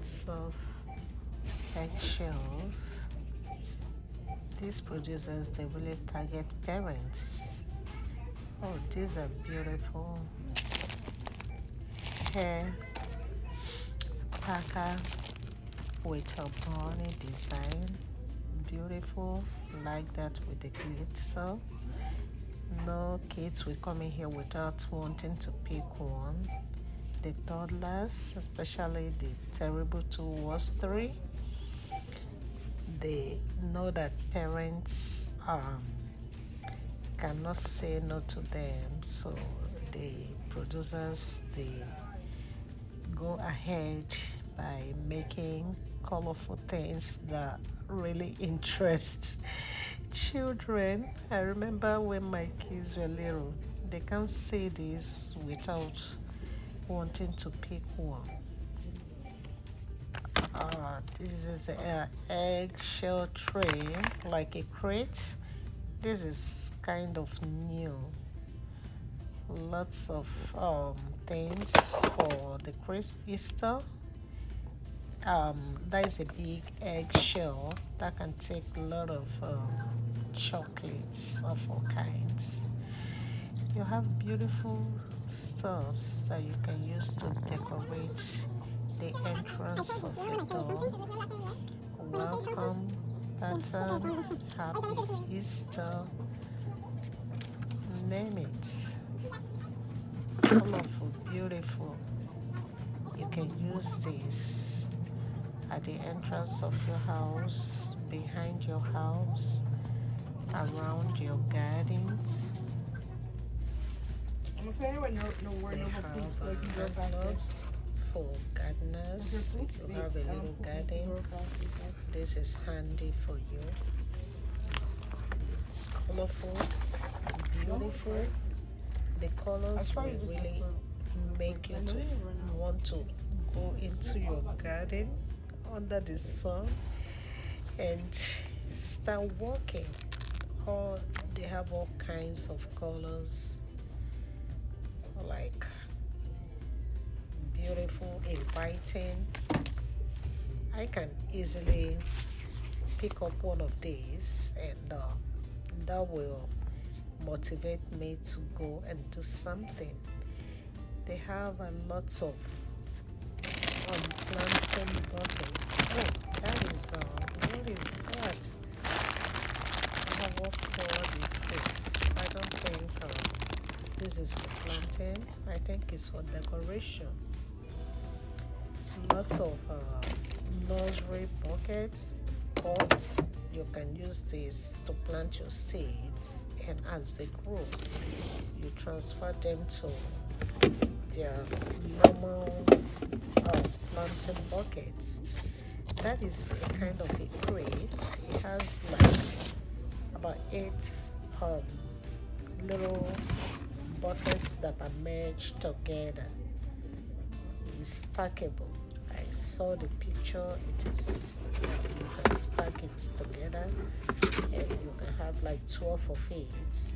lots of eggshells. These producers, they really target parents. Oh, these are beautiful hair packer with a bunny design. Beautiful, like that with the glitter. No kids will come in here without wanting to pick one. The toddlers, especially the terrible 2 was 3, they know that parents cannot say no to them, so the producers, they go ahead by making colorful things that really interest children. I remember when my kids were little, they can't see this without wanting to pick one. This is an eggshell tray, like a crate. This is kind of new. Lots of things for the Easter. That is a big eggshell that can take a lot of chocolates of all kinds. You have beautiful stuffs that you can use to decorate the entrance of your door. Welcome pattern, happy Easter, name it. Colorful, beautiful. You can use this at the entrance of your house, behind your house, around your gardens. They have envelopes for gardeners. If you have a little garden, this is handy for you. It's colorful, beautiful. The colors will really make you to want to go into your garden under the sun and start walking. They have all kinds of colors, like beautiful, inviting. I can easily pick up one of these, and that will motivate me to go and do something. They have a lot of planting buckets. Oh, that is what is that? I have what for these things. I don't think this is for planting. I think it's for decoration. Lots of nursery buckets, pots. You can use this to plant your seeds, and as they grow, you transfer them to their normal planting buckets. That is a kind of a crate. It has like about 8 little buckets that are merged together. It's stackable. I saw the picture. It is, you can stack it together, and you can have like 12 of it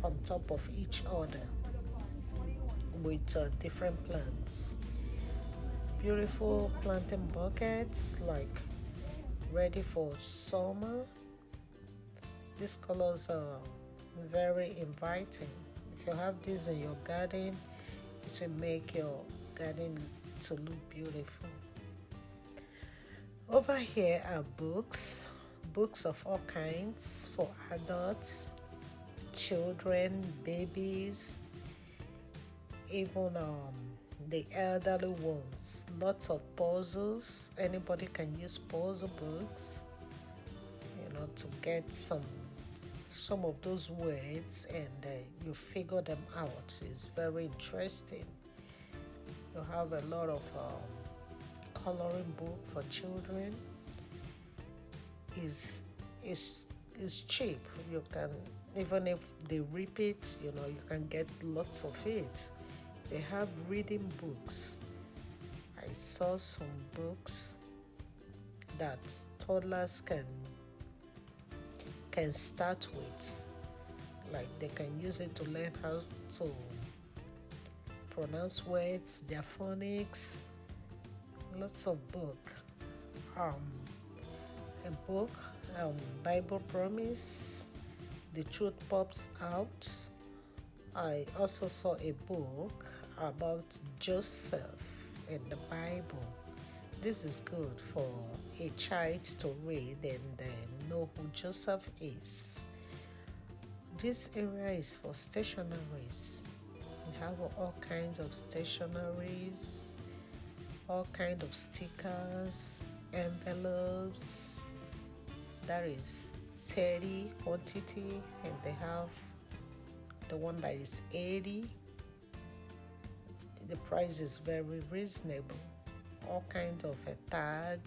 on top of each other with different plants. Beautiful planting buckets, like ready for summer. These colors are very inviting. If you have this in your garden, it will make your garden to look beautiful. Over here are books of all kinds for adults, children, babies, even the elderly ones. Lots of puzzles. Anybody can use puzzle books, to get some of those words, and you figure them out. It's very interesting. You have a lot of coloring book for children. Is cheap. You can, even if they rip it, you can get lots of it. They have reading books. I saw some books that toddlers can start with. Like they can use it to learn how to pronounce words, their phonics. lots of book. Um, a book, Bible Promise, The Truth Pops Out. I also saw a book about Joseph in the Bible. This is good for a child to read and know who Joseph is. This area is for stationaries. We have all kinds of stationaries, all kinds of stickers, envelopes. That is 30 quantity, and they have the one that is 80. The price is very reasonable. All kinds of a tag,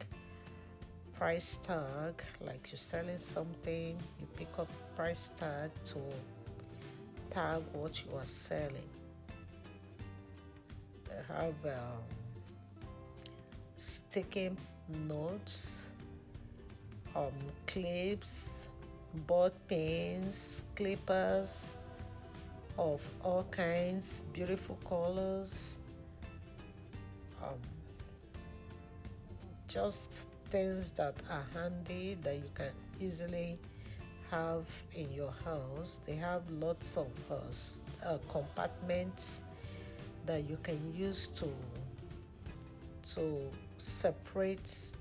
price tag, like you're selling something, you pick up price tag to tag what you are selling. They have sticky notes, clips, board pins, clippers of all kinds, beautiful colors, just things that are handy that you can easily have in your house. They have lots of compartments that you can use to separate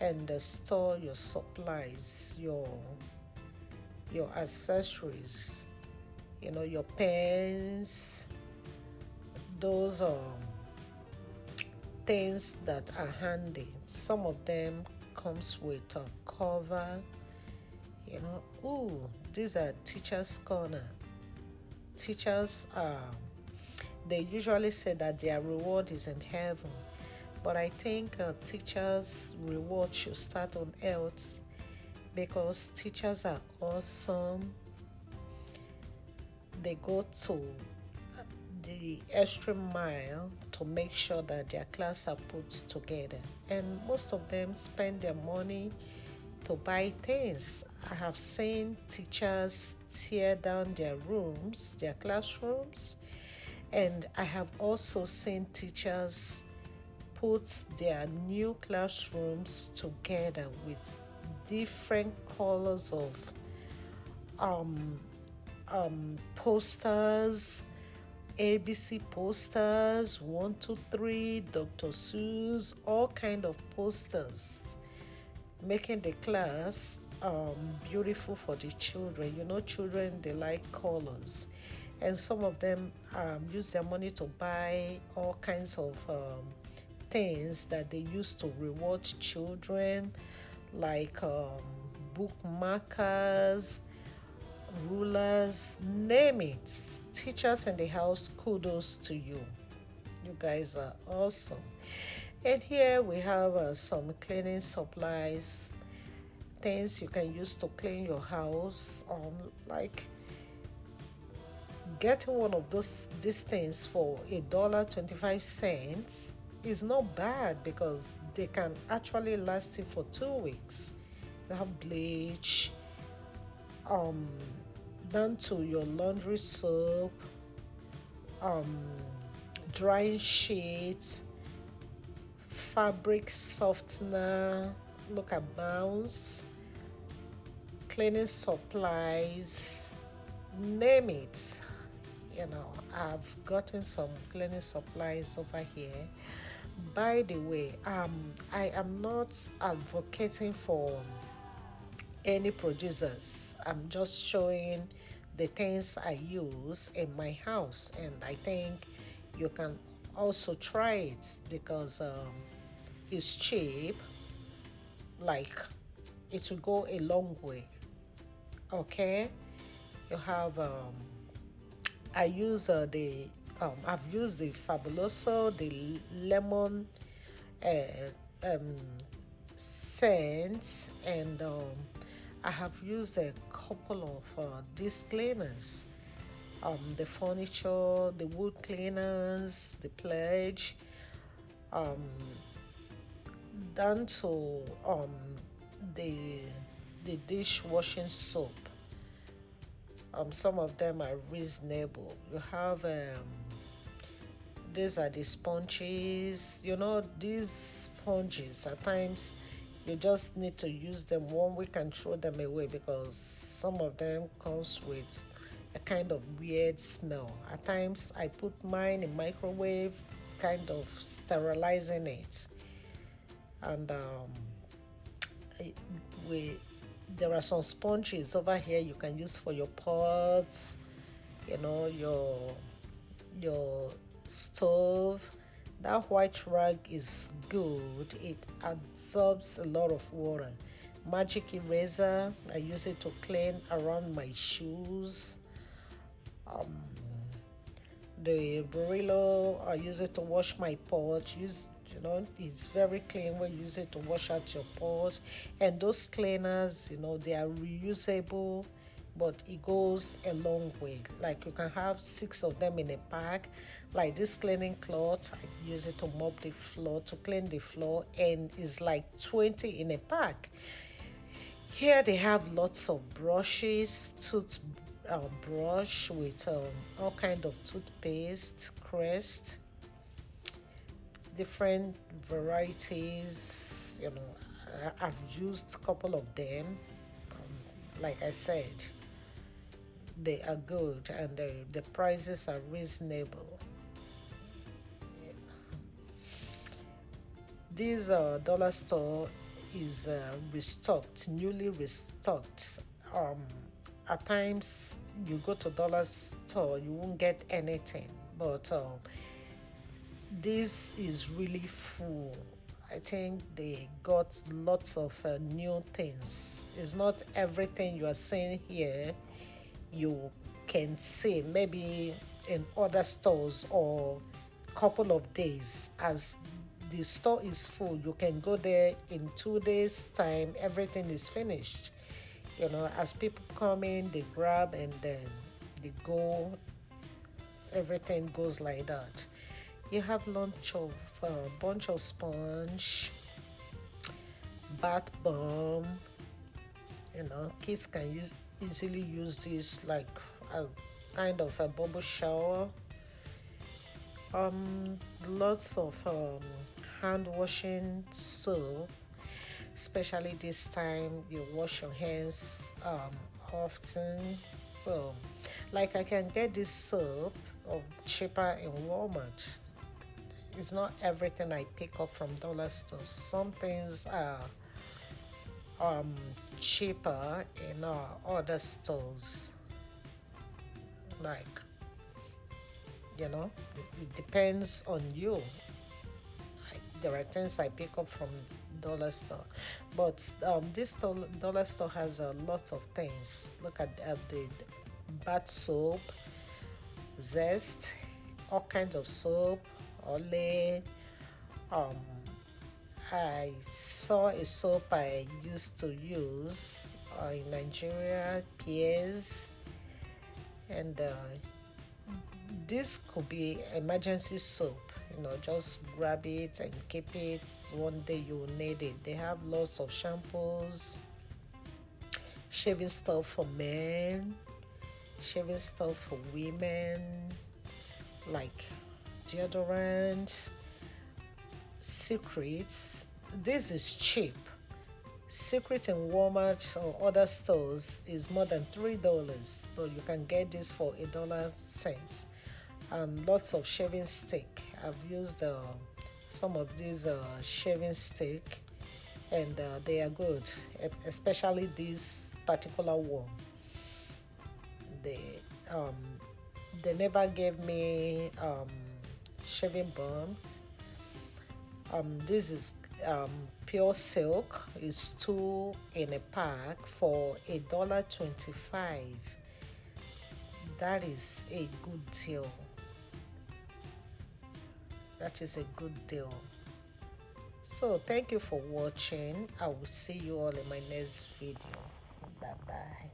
and store your supplies, your accessories, your pens, those things that are handy. Some of them comes with a cover. These are teachers' corner. Teachers they usually say that their reward is in heaven, but I think teachers' reward should start on earth, because teachers are awesome. They go to the extra mile to make sure that their class are put together, and most of them spend their money to buy things. I have seen teachers tear down their rooms, their classrooms, and I have also seen teachers put their new classrooms together with different colors of posters, ABC posters, 123, Dr. Seuss, all kind of posters, making the class beautiful for the children. Children, they like colors, and some of them use their money to buy all kinds of things that they use to reward children, like book markers, rulers, name it. Teachers in the house, kudos to you. You guys are awesome. And here we have some cleaning supplies, things you can use to clean your house. Like getting one of these things for $1.25 is not bad, because they can actually last you for 2 weeks. You have bleach, down to your laundry soap, drying sheets, fabric softener, look at bounce, cleaning supplies, name it. I've gotten some cleaning supplies over here. By the way, I am not advocating for any producers. I'm just showing the things I use in my house, and I think you can also try it, because it's cheap. Like, it will go a long way. Okay, you have I use I've used the Fabuloso, the lemon scent, and I have used a couple of these cleaners, the furniture, the wood cleaners, the pledge, down to the dishwashing soap. Some of them are reasonable. You have These are the sponges. You know, these sponges at times you just need to use them 1 week and throw them away because some of them comes with a kind of weird smell. At times I put mine in microwave, kind of sterilizing it, and I, we there are some sponges over here you can use for your pots, you know, your stove. That white rag is good. It absorbs a lot of water. Magic eraser, I use it to clean around my shoes. The Brillo, I use it to wash my pot. It's very clean when you use it to wash out your pot. And those cleaners, they are reusable, but it goes a long way. Like you can have 6 of them in a pack. Like this cleaning cloth, I use it to mop the floor, to clean the floor, and it's like 20 in a pack. Here they have lots of brushes, brush with all kind of toothpaste, Crest, different varieties. I've used a couple of them. Like I said, they are good and the prices are reasonable. This dollar store is restocked, newly restocked. At times you go to dollar store, you won't get anything, but this is really full. I think they got lots of new things. It's not everything you are seeing here you can see maybe in other stores or couple of days. As the store is full, you can go there in 2 days time, everything is finished. As people come in, they grab and then they go, everything goes like that. You have lunch of bunch of sponge, bath bomb. Kids can easily use this like a kind of a bubble shower. Lots of hand washing soap, especially this time you wash your hands often. So, like I can get this soap cheaper in Walmart. It's not everything I pick up from dollar stores. Some things are cheaper in other stores. Like, it depends on you. There are things I pick up from dollar store, but this dollar store has lots of things. Look at the bath soap, Zest, all kinds of soap, Olay. I saw a soap I used to use in Nigeria, Pears, and this could be emergency soap. Just grab it and keep it. One day you will need it. They have lots of shampoos, shaving stuff for men, shaving stuff for women, like deodorant, Secrets. This is cheap. Secret in Walmart or other stores is more than $3, but you can get this for $1 cent. And lots of shaving stick. I've used some of these shaving stick, and they are good, especially this particular one. They they never gave me shaving balms. This is pure silk. It's 2 in a pack for $1.25. That is a good deal. That is a good deal. So thank you for watching. I will see you all in my next video. Bye bye.